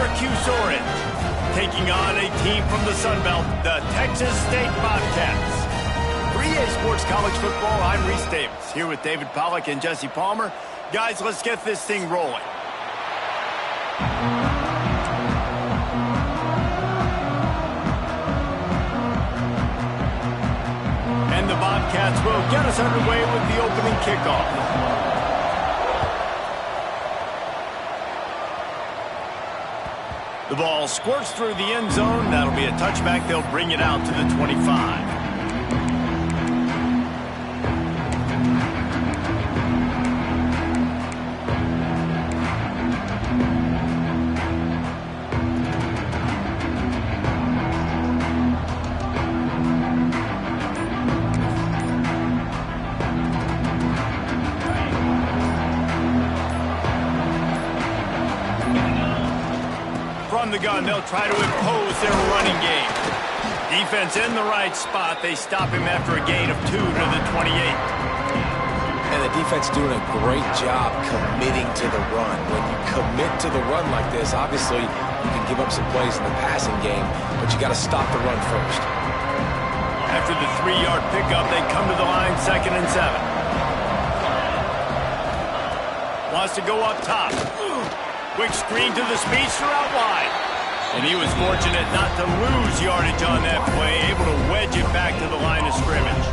Syracuse Orange, taking on a team from the Sun Belt, the Texas State Bobcats. For EA Sports College Football, I'm Reese Davis, here with David Pollack and Jesse Palmer. Guys, let's get this thing rolling. And the Bobcats will get us underway with the opening kickoff. The ball squirts through the end zone. That'll be a touchback. They'll bring it out to the 25. From the gun, they'll try to impose their running game. Defense in the right spot. They stop him after a gain of 2 to the 28. And the defense doing a great job committing to the run. When you commit to the run like this, obviously you can give up some plays in the passing game, but you got to stop the run first. After the 3-yard pickup, they come to the line, 2nd and 7. Wants to go up top. Quick screen to the speedster out wide. And he was fortunate not to lose yardage on that play, able to wedge it back to the line of scrimmage.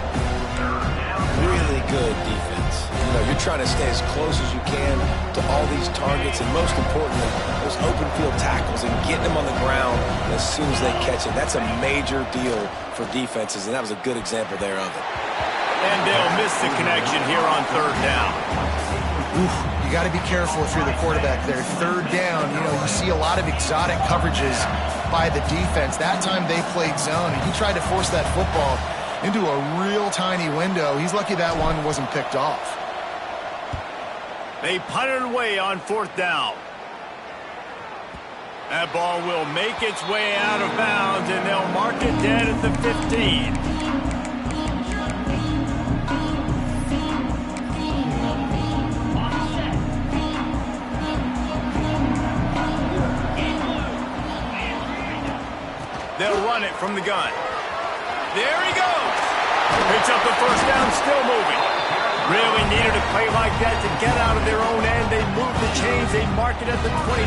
Really good defense. You know, you're trying to stay as close as you can to all these targets, and most importantly, those open field tackles and getting them on the ground as soon as they catch it. That's a major deal for defenses, and that was a good example there of it. And they'll miss the connection here on 3rd down. Oof. You got to be careful if you're the quarterback there. 3rd down, you know, you see a lot of exotic coverages by the defense. That time they played zone, and he tried to force that football into a real tiny window. He's lucky that one wasn't picked off. They punt it away on 4th down. That ball will make its way out of bounds, and they'll mark it dead at the 15. They'll run it from the gun. There he goes. Picks up the 1st down, still moving. Really needed a play like that to get out of their own end. They move the chains. They mark it at the 29.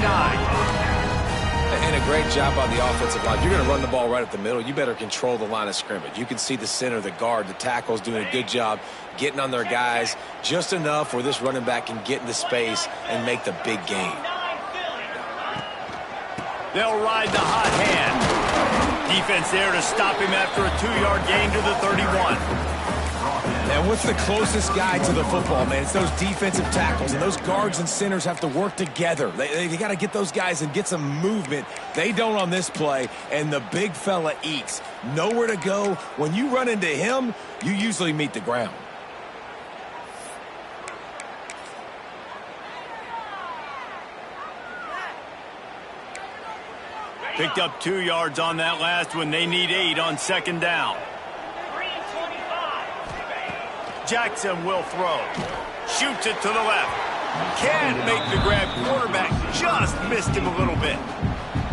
And a great job on the offensive line. You're going to run the ball right up the middle. You better control the line of scrimmage. You can see the center, the guard, the tackles doing a good job getting on their guys just enough where this running back can get into space and make the big gain. They'll ride the hot hand. Defense there to stop him after a 2-yard gain to the 31. And what's the closest guy to the football, man? It's those defensive tackles, and those guards and centers have to work together. They got to get those guys and get some movement. They don't on this play, and the big fella eats. Nowhere to go. When you run into him, you usually meet the ground. Picked up 2 yards on that last one. They need 8 on 2nd down. Jackson will throw. Shoots it to the left. Can't make the grab. Quarterback just missed him a little bit.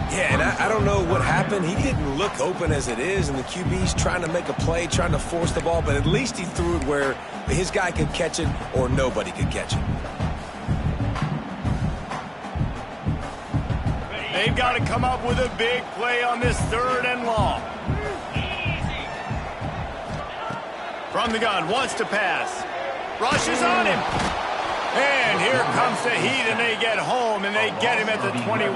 Yeah, and I don't know what happened. He didn't look open as it is, and the QB's trying to make a play, trying to force the ball, but at least he threw it where his guy could catch it or nobody could catch it. They've got to come up with a big play on this 3rd and long. From the gun, wants to pass. Rushes on him. And here comes the heat, and they get home, and they get him at the 21.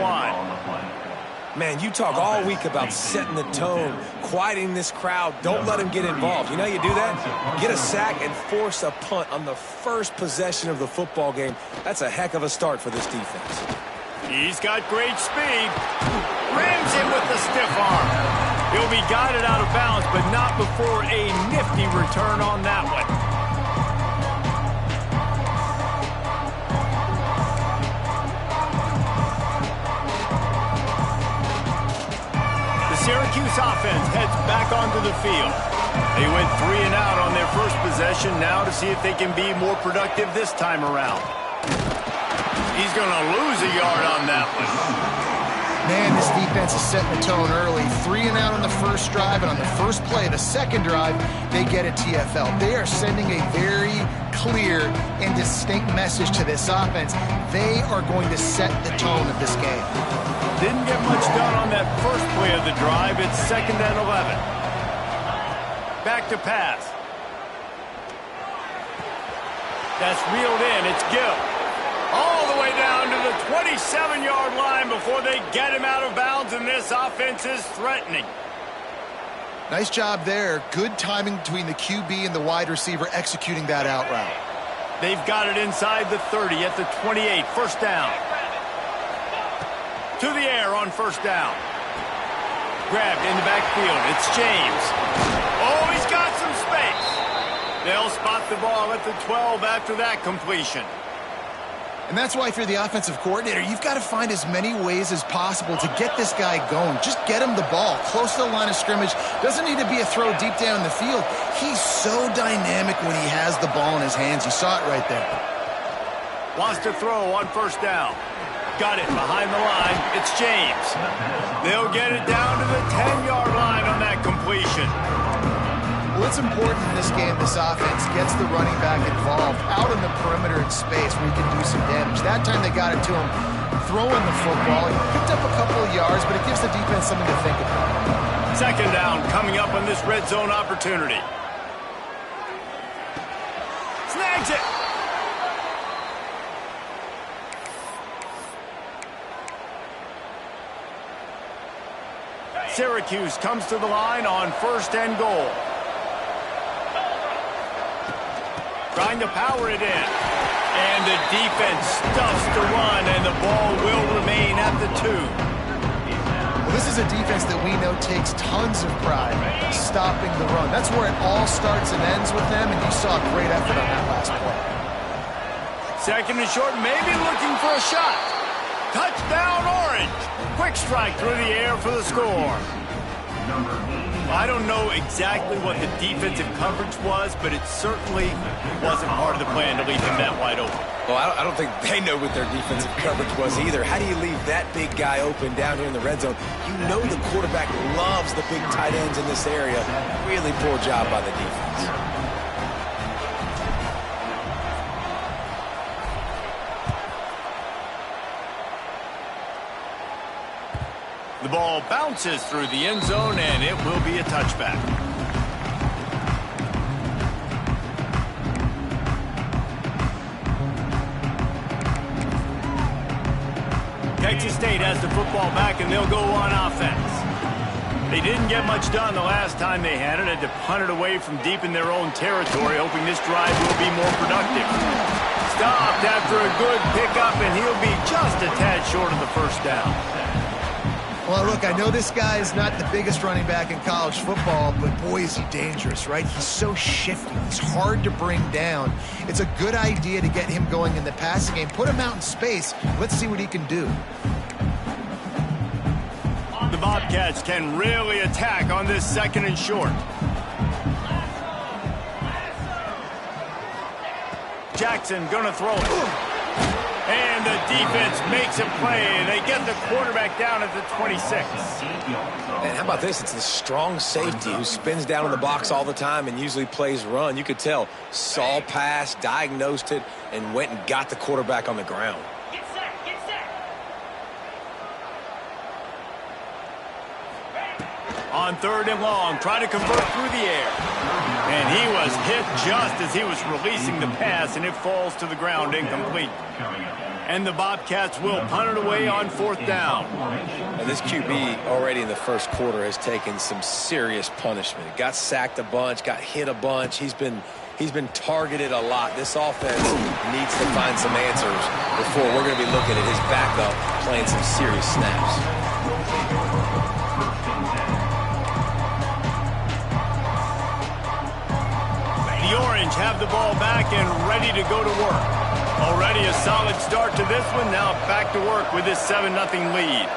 Man, you talk all week about setting the tone, quieting this crowd. Don't let him get involved. You know how you do that? Get a sack and force a punt on the first possession of the football game. That's a heck of a start for this defense. He's got great speed. Rams him with the stiff arm. He'll be guided out of bounds, but not before a nifty return on that one. The Syracuse offense heads back onto the field. They went 3 and out on their first possession, now to see if they can be more productive this time around. He's going to lose a yard on that one. Man, this defense is setting the tone early. 3 and out on the first drive, and on the first play, the second drive, they get a TFL. They are sending a very clear and distinct message to this offense. They are going to set the tone of this game. Didn't get much done on that first play of the drive. It's 2nd and 11. Back to pass. That's reeled in. It's Gill. All the way down to the 27-yard line before they get him out of bounds, and this offense is threatening. Nice job there. Good timing between the QB and the wide receiver executing that out route. They've got it inside the 30 at the 28. First down. To the air on first down. Grabbed in the backfield. It's James. Oh, he's got some space. They'll spot the ball at the 12 after that completion. And that's why if you're the offensive coordinator, you've got to find as many ways as possible to get this guy going. Just get him the ball close to the line of scrimmage. Doesn't need to be a throw deep down the field. He's so dynamic when he has the ball in his hands. You saw it right there. Wants to throw on first down. Got it behind the line. It's James. They'll get it down to the 10-yard line on that completion. Well, it's important in this game this offense gets the running back involved out in the perimeter in space where he can do some damage. That time they got it to him throwing the football. He picked up a couple of yards, but it gives the defense something to think about. 2nd down coming up on this red zone opportunity. Snags it. Syracuse comes to the line on 1st and goal. Trying to power it in. And the defense stuffs the run, and the ball will remain at the 2. Well, this is a defense that we know takes tons of pride stopping the run. That's where it all starts and ends with them, and you saw a great effort on that last play. 2nd and short, maybe looking for a shot. Touchdown, Orange. Quick strike through the air for the score. I don't know exactly what the defensive coverage was, but it certainly wasn't part of the plan to leave him that wide open. Well, I don't think they know what their defensive coverage was either. How do you leave that big guy open down here in the red zone? You know the quarterback loves the big tight ends in this area. Really poor job by the defense. The ball bounces through the end zone, and it will be a touchback. Texas State has the football back, and they'll go on offense. They didn't get much done the last time they had it. Had to punt it away from deep in their own territory, hoping this drive will be more productive. Stopped after a good pickup, and he'll be just a tad short of the first down. Well, look, I know this guy is not the biggest running back in college football, but boy, is he dangerous, right? He's so shifty. He's hard to bring down. It's a good idea to get him going in the passing game. Put him out in space. Let's see what he can do. The Bobcats can really attack on this 2nd and short. Jackson gonna throw it. And the defense makes a play, and they get the quarterback down at the 26. And how about this? It's the strong safety who spins down in the box all the time and usually plays run. You could tell, saw pass, diagnosed it, and went and got the quarterback on the ground. Get set, get set. On 3rd and long, try to convert through the air. And he was hit just as he was releasing the pass, and it falls to the ground incomplete. And the Bobcats will punt it away on 4th down. And this QB already in the first quarter has taken some serious punishment. Got sacked a bunch, got hit a bunch. He's been targeted a lot. This offense needs to find some answers before we're going to be looking at his backup playing some serious snaps. The Orange have the ball back and ready to go to work. Already a solid start to this one. Now back to work with this 7-0 lead.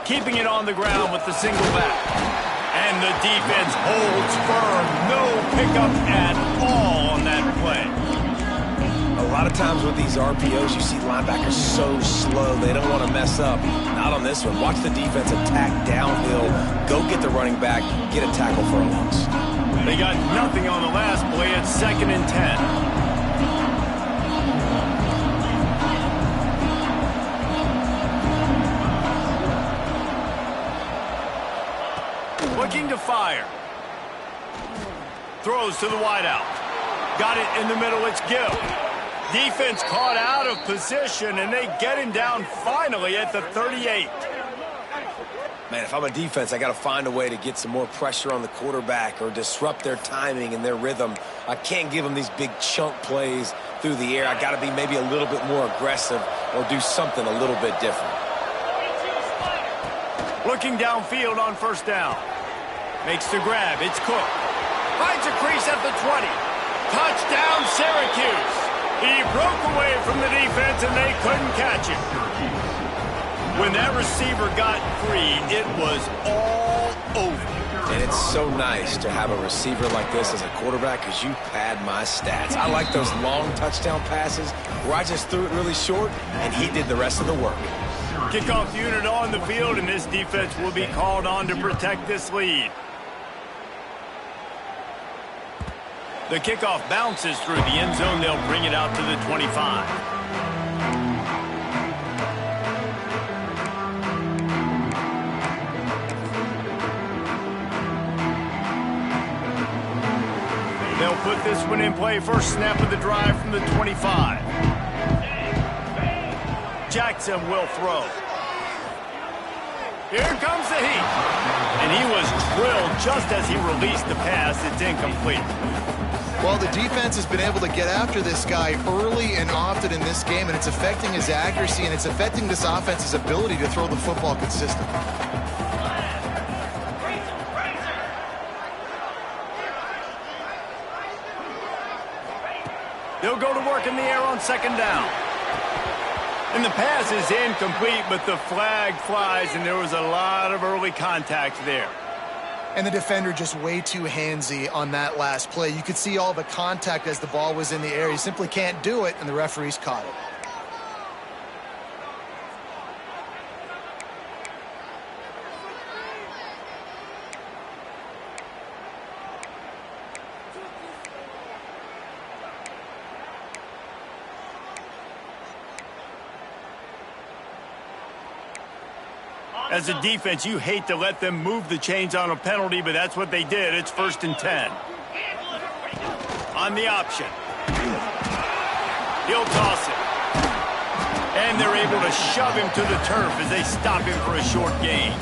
Keeping it on the ground with the single back. And the defense holds firm. No pickup at all on that play. A lot of times with these RPOs, you see linebackers so slow, they don't want to mess up. Not on this one. Watch the defense attack downhill, go get the running back, get a tackle for a loss. They got nothing on the last play. It's 2nd and 10. Looking to fire. Throws to the wideout. Got it in the middle. It's Gill. Defense caught out of position, and they get him down finally at the 38. Man, if I'm a defense, I got to find a way to get some more pressure on the quarterback or disrupt their timing and their rhythm. I can't give them these big chunk plays through the air. I got to be maybe a little bit more aggressive or do something a little bit different. Looking downfield on 1st down. Makes the grab. It's Cook. Finds a crease at the 20. Touchdown, Syracuse. He broke away from the defense, and they couldn't catch him. When that receiver got free, it was all over. And it's so nice to have a receiver like this as a quarterback because you pad my stats. I like those long touchdown passes where I just threw it really short, and he did the rest of the work. Kickoff unit on the field, and this defense will be called on to protect this lead. The kickoff bounces through the end zone. They'll bring it out to the 25. They'll put this one in play. First snap of the drive from the 25. Jackson will throw. Here comes the heat. And he was drilled just as he released the pass. It's incomplete. Well, the defense has been able to get after this guy early and often in this game, and it's affecting his accuracy, and it's affecting this offense's ability to throw the football consistently. They'll go to work in the air on 2nd down. And the pass is incomplete, but the flag flies, and there was a lot of early contact there. And the defender just way too handsy on that last play. You could see all the contact as the ball was in the air. He simply can't do it, and the referees caught it. As a defense, you hate to let them move the chains on a penalty, but that's what they did. It's 1st and 10. On the option. He'll toss it. And they're able to shove him to the turf as they stop him for a short gain.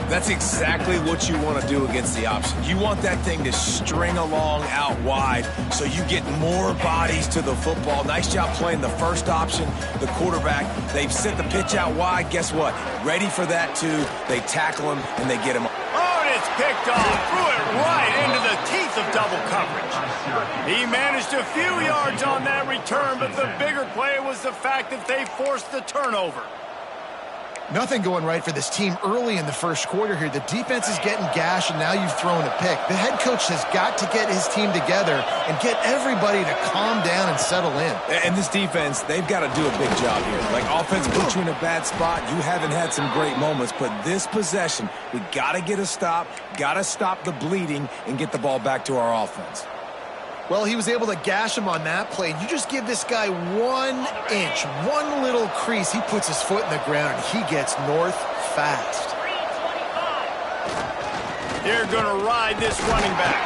That's exactly what you want to do against the option. You want that thing to string along out wide so you get more bodies to the football. Nice job playing the first option, the quarterback. They've sent the pitch out wide. Guess what? Ready for that, too. They tackle him, and they get him. Oh, and it's picked off. Threw it right into the teeth of double coverage. He managed a few yards on that return, but the bigger play was the fact that they forced the turnover. Nothing going right for this team early in the first quarter here. The defense is getting gashed, and now you've thrown a pick. The head coach has got to get his team together and get everybody to calm down and settle in. And this defense, they've got to do a big job here. Like, offense puts you in a bad spot. You haven't had some great moments, but this possession, we got to get a stop, got to stop the bleeding, and get the ball back to our offense. Well, he was able to gash him on that play. You just give this guy 1 inch, one little crease. He puts his foot in the ground, and he gets north fast. They're going to ride this running back.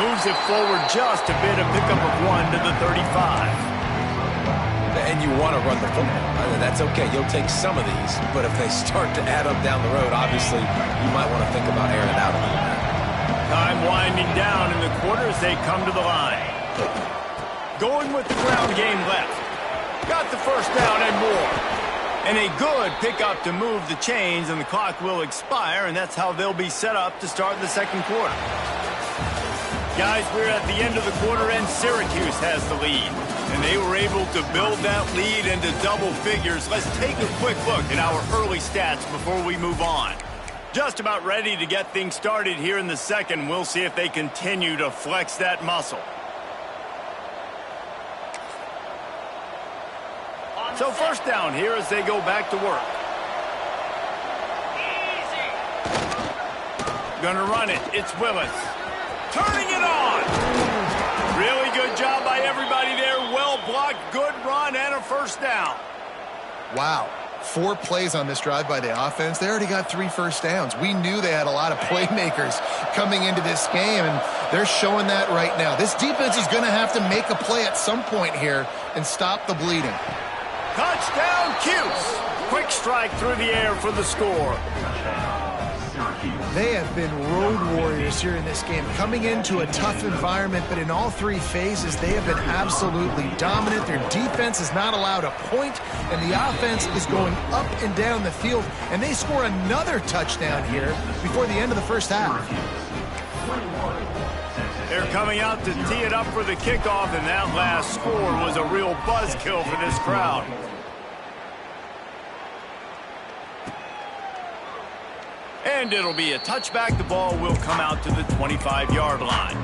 Moves it forward just a bit, a pickup of 1 to the 35. And you want to run the football. I mean, that's okay. You'll take some of these, but if they start to add up down the road, obviously, you might want to think about airing it out a little bit. Time winding down in the quarter as they come to the line. Going with the ground game left. Got the first down and more. And a good pickup to move the chains, and the clock will expire, and that's how they'll be set up to start the second quarter. Guys, we're at the end of the quarter, and Syracuse has the lead. And they were able to build that lead into double figures. Let's take a quick look at our early stats before we move on. Just about ready to get things started here in the second. We'll see if they continue to flex that muscle. So first down here as they go back to work. Gonna run it. It's Willis. Turning it on. Really good job by everybody there. Well blocked, good run, and a first down. Wow. 4 plays on this drive by the offense. They already got 3 first downs. We knew they had a lot of playmakers coming into this game, and they're showing that right now. This defense is going to have to make a play at some point here and stop the bleeding. Touchdown, Cuse. Quick strike through the air for the score. They have been road warriors here in this game, coming into a tough environment, but in all 3 phases, they have been absolutely dominant. Their defense is not allowed a point, and the offense is going up and down the field, and they score another touchdown here before the end of the first half. They're coming out to tee it up for the kickoff, and that last score was a real buzzkill for this crowd. And it'll be a touchback. The ball will come out to the 25-yard line.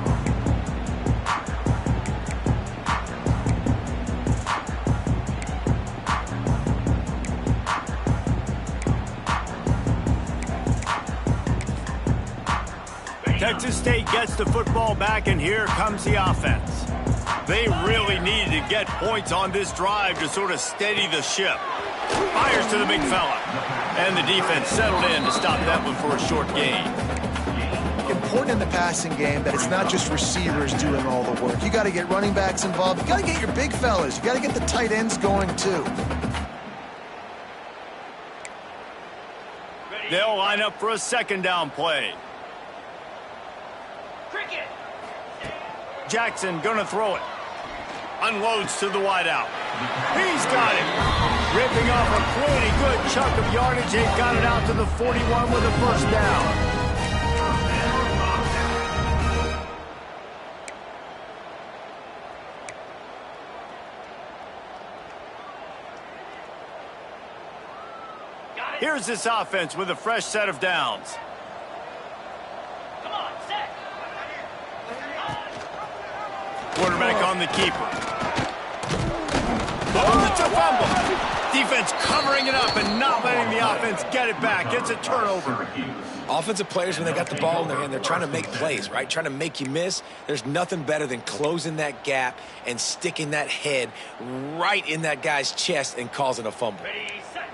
Texas State gets the football back, and here comes the offense. They really needed to get points on this drive to sort of steady the ship. Fires to the big fella. And the defense settled in to stop that one for a short gain. Important in the passing game that it's not just receivers doing all the work. You got to get running backs involved. You got to get your big fellas. You got to get the tight ends going too. They'll line up for a second down play. Jackson gonna throw it. Unloads to the wideout. He's got it. Ripping off a pretty good chunk of yardage. They've got it out to the 41 with a first down. Here's this offense with a fresh set of downs. Quarterback on the keeper. Oh, it's a fumble. Defense covering it up and not letting the offense get it back. It's a turnover. Offensive players, when they got the ball in their hand, they're trying to make plays, right? Trying to make you miss. There's nothing better than closing that gap and sticking that head right in that guy's chest and causing a fumble.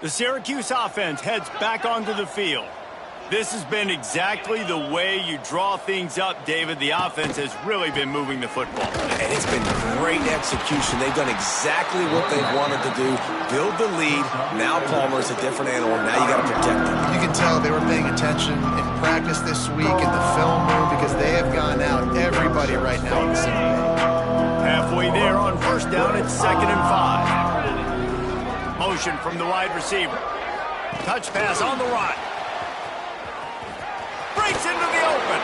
The Syracuse offense heads back onto the field. This has been exactly the way you draw things up, David. The offense has really been moving the football. And it's been great execution. They've done exactly what they wanted to do. Build the lead. Now Palmer's a different animal. Now you got to protect him. You can tell they were paying attention in practice this week in the film room because they have gone out. Everybody right now on the same page. Halfway there on first down, it's 2nd and 5. Motion from the wide receiver. Touch pass on the right. Breaks into the open.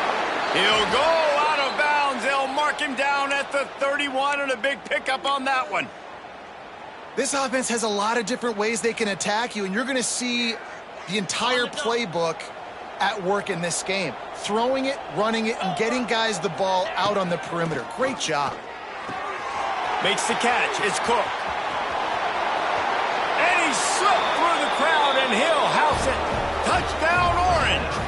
He'll go out of bounds. They'll mark him down at the 31 and a big pickup on that one. This offense has a lot of different ways they can attack you, and you're going to see the entire playbook at work in this game. Throwing it, running it, and getting guys the ball out on the perimeter. Great job. Makes the catch. It's Cook. And he slipped through the crowd, and he'll house it. Touchdown, Orange.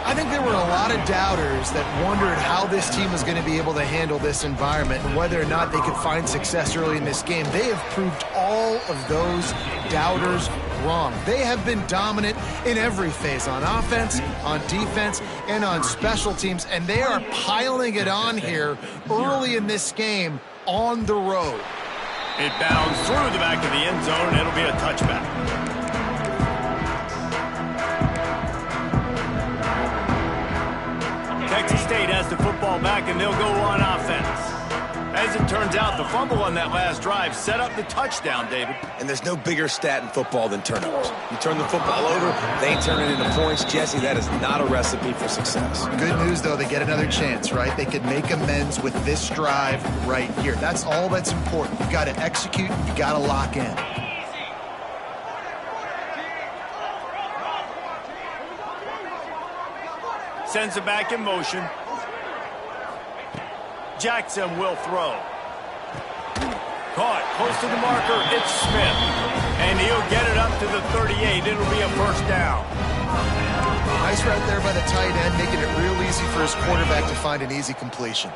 I think there were a lot of doubters that wondered how this team was going to be able to handle this environment and whether or not they could find success early in this game. They have proved all of those doubters wrong. They have been dominant in every phase, on offense, on defense, and on special teams, and they are piling it on here early in this game on the road. It bounds through the back of the end zone, and it'll be a touchback. Texas State has the football back, and they'll go on offense. As it turns out, the fumble on that last drive set up the touchdown, David. And there's no bigger stat in football than turnovers. You turn the football over, they turn it into points. Jesse, that is not a recipe for success. Good news, though, they get another chance, right? They could make amends with this drive right here. That's all that's important. You got to execute, you got to lock in. Sends it back in motion. Jackson will throw. Caught close to the marker. It's Smith. And he'll get it up to the 38. It'll be a first down. Nice route there by the tight end, making it real easy for his quarterback to find an easy completion.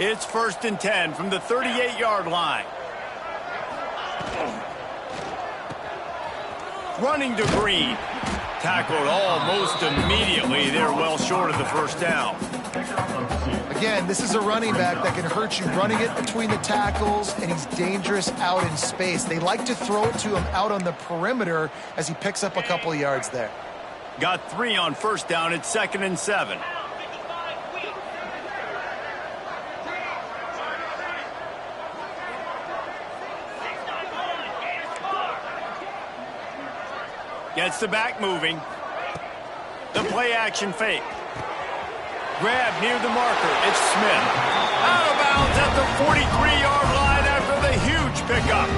It's 1st and 10 from the 38-yard line. Running to Green. Tackled almost immediately. They're well short of the first down. Again, this is a running back that can hurt you running it between the tackles, and he's dangerous out in space. They like to throw it to him out on the perimeter as he picks up a couple of yards there. Got 3 on first down. It's 2nd and 7. Gets the back moving. The play action fake. Grab near the marker. It's Smith. Out of bounds at the 43-yard line after the huge pickup.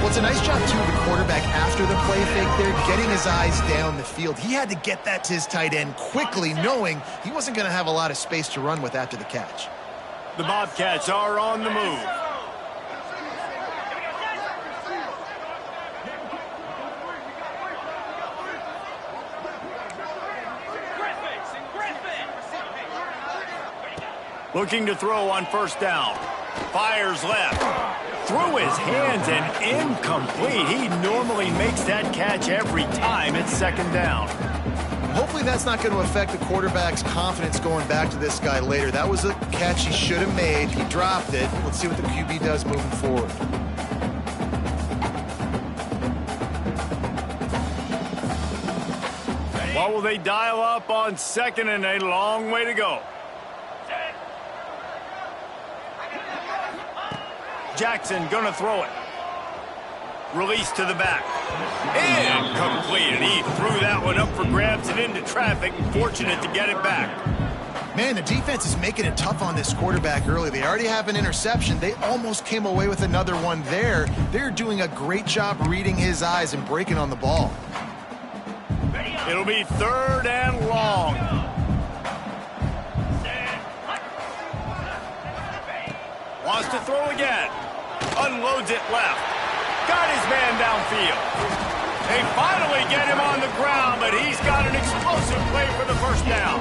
Well, it's a nice job, too, of the quarterback after the play fake there, getting his eyes down the field. He had to get that to his tight end quickly, knowing he wasn't going to have a lot of space to run with after the catch. The Bobcats are on the move. Looking to throw on first down. Fires left. Through his hands and incomplete. He normally makes that catch every time. It's 2nd down. Hopefully that's not going to affect the quarterback's confidence going back to this guy later. That was a catch he should have made. He dropped it. Let's see what the QB does moving forward. What will they dial up on 2nd and 8? A long way to go. Jackson gonna throw it. Release to the back. Incomplete. And he threw that one up for grabs and into traffic. Fortunate to get it back. Man, the defense is making it tough on this quarterback early. They already have an interception. They almost came away with another one there. They're doing a great job reading his eyes and breaking on the ball. It'll be 3rd and long. Wants to throw again. Unloads it left. Got his man downfield. They finally get him on the ground, but he's got an explosive play for the first down.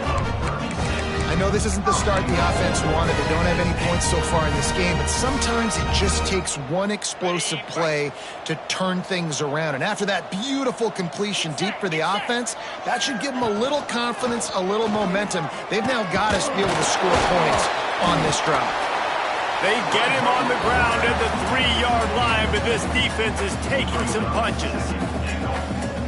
I know this isn't the start the offense wanted. They don't have any points so far in this game, but sometimes it just takes one explosive play to turn things around. And after that beautiful completion deep for the offense, that should give them a little confidence, a little momentum. They've now got us to be able to score points on this drive. They get him on the ground at the 3-yard line, but this defense is taking some punches.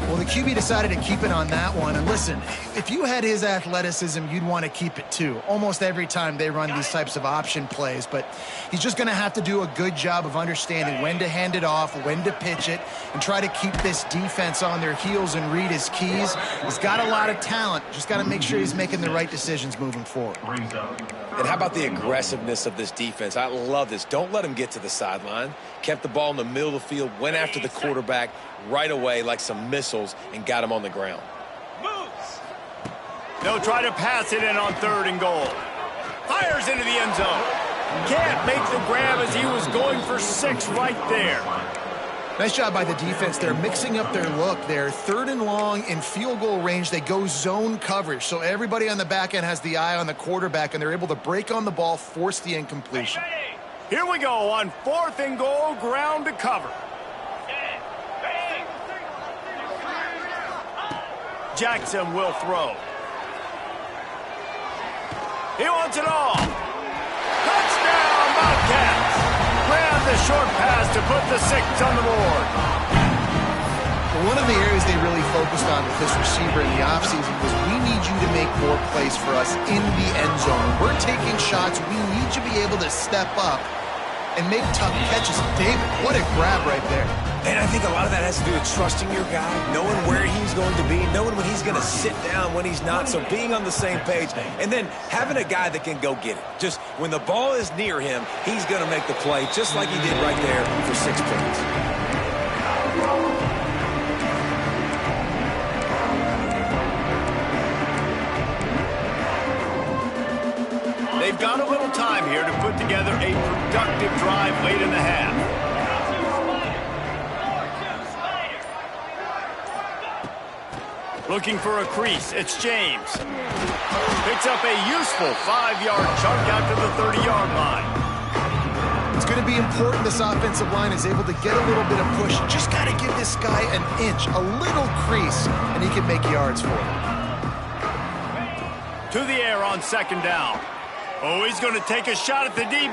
Well, the QB decided to keep it on that one. And listen, if you had his athleticism, you'd want to keep it too. Almost every time they run these types of option plays. But he's just going to have to do a good job of understanding when to hand it off, when to pitch it, and try to keep this defense on their heels and read his keys. He's got a lot of talent. Just got to make sure he's making the right decisions moving forward. And how about the aggressiveness of this defense? I love this. Don't let him get to the sideline. Kept the ball in the middle of the field, went after the quarterback right away like some missiles and got him on the ground. Moves. They'll try to pass it in on 3rd and goal. Fires into the end zone. Can't make the grab as he was going for 6 right there. Nice job by the defense there, mixing up their look there. 3rd and long in field goal range. They go zone coverage, so everybody on the back end has the eye on the quarterback, and they're able to break on the ball, force the incompletion. Here we go on 4th and goal, ground to cover. Jackson will throw. He wants it all. Touchdown, Bobcats. Grab the short pass to put the 6 on the board. One of the areas they really focused on with this receiver in the offseason was we need you to make more plays for us in the end zone. We're taking shots. We need you to be able to step up and make tough catches. David, what a grab right there. And I think a lot of that has to do with trusting your guy, knowing where he's going to be, knowing when he's going to sit down, when he's not, so being on the same page, and then having a guy that can go get it. Just when the ball is near him, he's going to make the play, just like he did right there for 6 points. They've got a little time here to put together a productive drive late in the half. Looking for a crease, it's James. Picks up a useful 5-yard chunk out to the 30-yard line. It's going to be important this offensive line is able to get a little bit of push. Just got to give this guy an inch, a little crease, and he can make yards for him. To the air on second down. Oh, he's going to take a shot at the DB.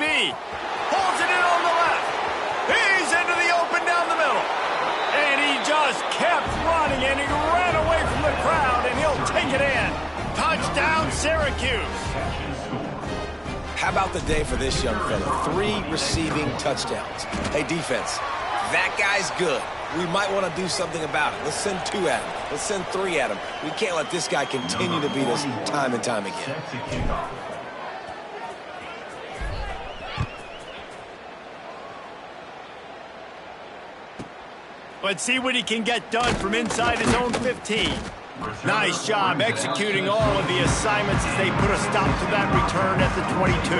Pulls it in on the left. He's into the open down the middle. And he just kept running, and he ran away from the crowd, and he'll take it in. Touchdown, Syracuse. How about the day for this young fella? 3 receiving touchdowns. Hey, defense, that guy's good. We might want to do something about it. Let's send 2 at him. Let's send 3 at him. We can't let this guy continue to beat us time and time again. Let's see what he can get done from inside his own 15. Nice job executing all of the assignments as they put a stop to that return at the 22.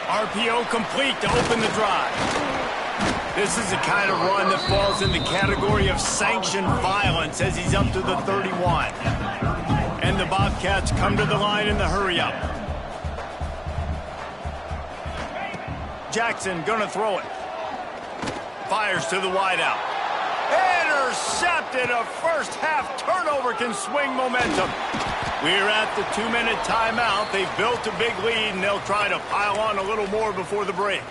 RPO complete to open the drive. This is the kind of run that falls in the category of sanctioned violence as he's up to the 31. And the Bobcats come to the line in the hurry-up. Jackson gonna throw it. Fires to the wideout. Intercepted. A first-half turnover can swing momentum. We're at the 2-minute timeout. They've built a big lead, and they'll try to pile on a little more before the break.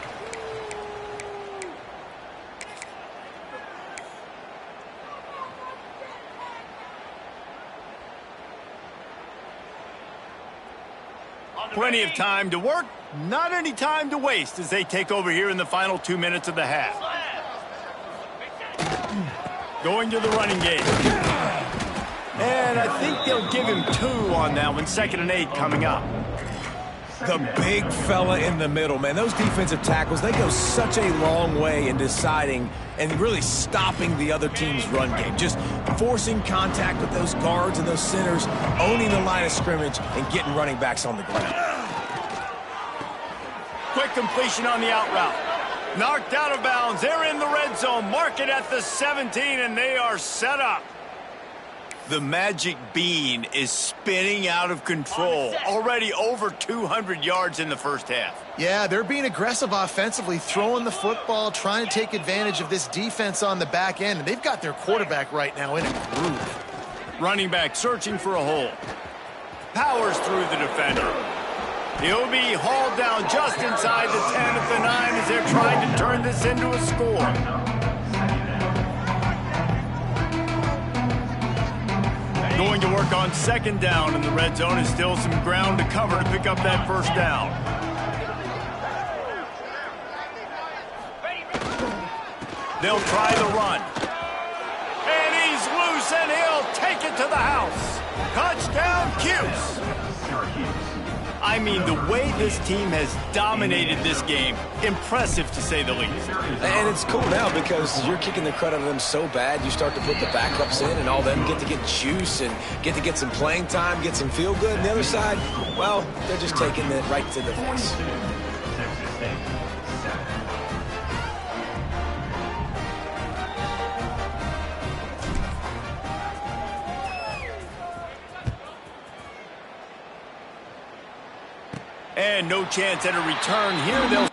Plenty of time to work, not any time to waste as they take over here in the final 2 minutes of the half. Going to the running game. And I think they'll give him 2 on that one. 2nd and 8 coming up. The big fella in the middle, man. Those defensive tackles, they go such a long way in deciding and really stopping the other team's run game. Just forcing contact with those guards and those centers, owning the line of scrimmage, and getting running backs on the ground. Quick completion on the out route. Knocked out of bounds. They're in the red zone. Mark it at the 17, and they are set up. The magic bean is spinning out of control. Already over 200 yards in the first half. Yeah, they're being aggressive offensively, throwing the football, trying to take advantage of this defense on the back end. And they've got their quarterback right now in a groove. Running back searching for a hole. Powers through the defender. He'll be hauled down just inside the 10 at the 9 as they're trying to turn this into a score. Going to work on 2nd down in the red zone is still some ground to cover to pick up that 1st down. They'll try the run. And he's loose, and he'll take it to the house. Touchdown, Cuse. I mean, the way this team has dominated this game, impressive to say the least. And it's cool now because you're kicking the crud out of them so bad, you start to put the backups in, and all them get to get juice and get to get some playing time, get some feel good. And the other side, well, they're just taking it right to the face. And no chance at a return here. They'll